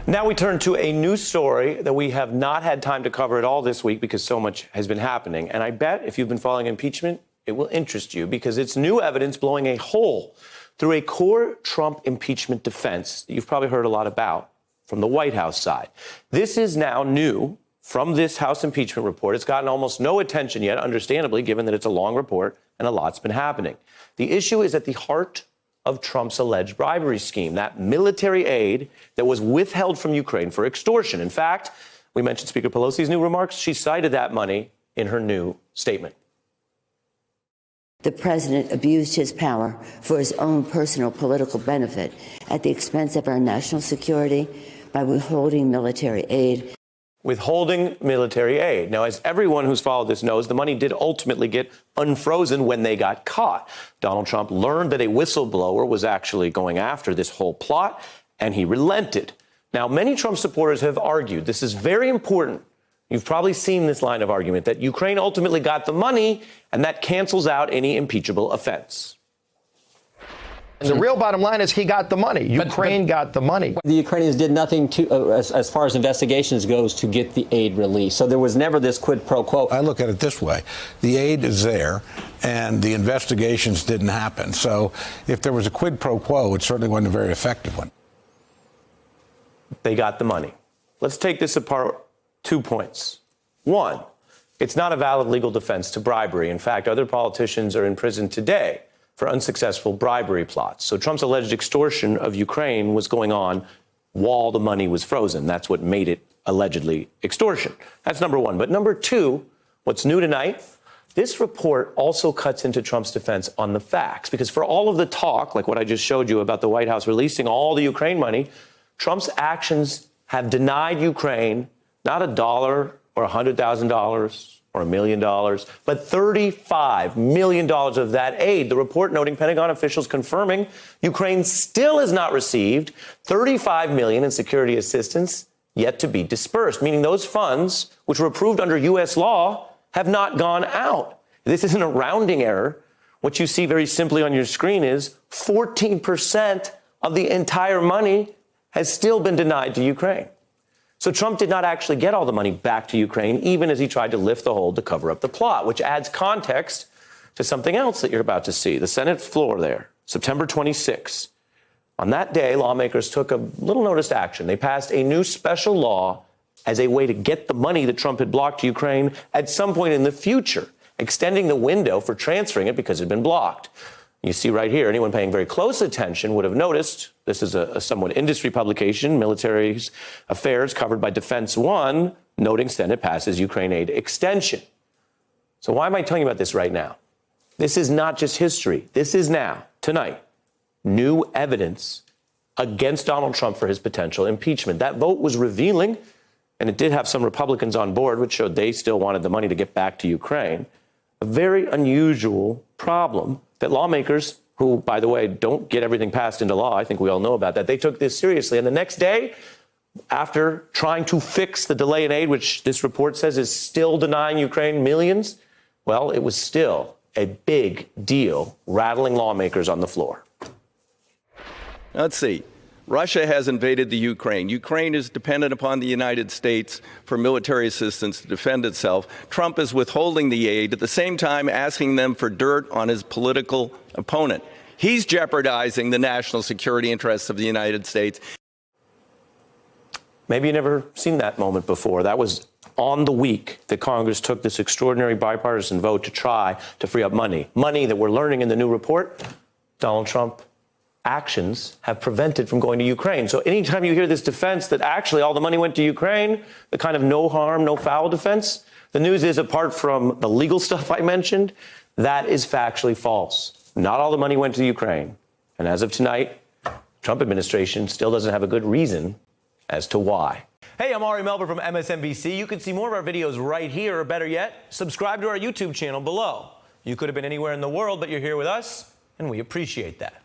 Now we turn to a new story that we have not had time to cover at all this week because so much has been happening. And I bet if you've been following impeachment, it will interest you because it's new evidence blowing a hole through a core Trump impeachment defense that you've probably heard a lot about from the White House side. This is now new from this House impeachment report. It's gotten almost no attention yet, understandably, given that it's a long report and a lot's been happening. The issue is at the heart of Trump's alleged bribery scheme, that military aid that was withheld from Ukraine for extortion. In fact, we mentioned Speaker Pelosi's new remarks. She cited that money in her new statement. The president abused his power for his own personal political benefit at the expense of our national security by withholding military aid. Withholding military aid. Now, as everyone who's followed this knows, the money did ultimately get unfrozen when they got caught. Donald Trump learned that a whistleblower was actually going after this whole plot, and he relented. Now, many Trump supporters have argued, this is very important, you've probably seen this line of argument, that Ukraine ultimately got the money, and that cancels out any impeachable offense. The real bottom line is he got the money. Ukraine got the money. The Ukrainians did nothing to, as far as investigations goes, to get the aid released. So there was never this quid pro quo. I look at it this way. The aid is there, and the investigations didn't happen. So if there was a quid pro quo, it certainly wasn't a very effective one. They got the money. Let's take this apart. 2 points. One, it's not a valid legal defense to bribery. In fact, other politicians are in prison today for unsuccessful bribery plots. So Trump's alleged extortion of Ukraine was going on while the money was frozen. That's what made it allegedly extortion. That's number one. But number two, what's new tonight, this report also cuts into Trump's defense on the facts. Because for all of the talk, like what I just showed you about the White House releasing all the Ukraine money, Trump's actions have denied Ukraine not $1 or $100,000 or $1 million, but $35 million of that aid. The report noting Pentagon officials confirming Ukraine still has not received $35 million in security assistance yet to be dispersed, meaning those funds, which were approved under U.S. law, have not gone out. This isn't a rounding error. What you see very simply on your screen is 14% of the entire money has still been denied to Ukraine. So Trump did not actually get all the money back to Ukraine, even as he tried to lift the hold to cover up the plot, which adds context to something else that you're about to see. The Senate floor there, September 26. On that day, lawmakers took a little noticed action. They passed a new special law as a way to get the money that Trump had blocked to Ukraine at some point in the future, extending the window for transferring it because it had been blocked. You see right here, anyone paying very close attention would have noticed, this is a somewhat industry publication, Military Affairs, covered by Defense One, noting Senate passes Ukraine aid extension. So why am I telling you about this right now? This is not just history. This is now, tonight, new evidence against Donald Trump for his potential impeachment. That vote was revealing, and it did have some Republicans on board, which showed they still wanted the money to get back to Ukraine. A very unusual problem that lawmakers, who, by the way, don't get everything passed into law, I think we all know about that, they took this seriously. And the next day, after trying to fix the delay in aid, which this report says is still denying Ukraine millions, well, it was still a big deal, rattling lawmakers on the floor. Let's see. Russia has invaded the Ukraine. Ukraine is dependent upon the United States for military assistance to defend itself. Trump is withholding the aid, at the same time asking them for dirt on his political opponent. He's jeopardizing the national security interests of the United States. Maybe you've never seen that moment before. That was on the week that Congress took this extraordinary bipartisan vote to try to free up money. Money that we're learning in the new report, Donald Trump actions have prevented from going to Ukraine. So anytime you hear this defense that actually all the money went to Ukraine, the kind of no harm, no foul defense, the news is, apart from the legal stuff I mentioned, that is factually false. Not all the money went to Ukraine. And as of tonight, Trump administration still doesn't have a good reason as to why. Hey, I'm Ari Melber from MSNBC. You can see more of our videos right here, or better yet, subscribe to our YouTube channel below. You could have been anywhere in the world, but you're here with us, and we appreciate that.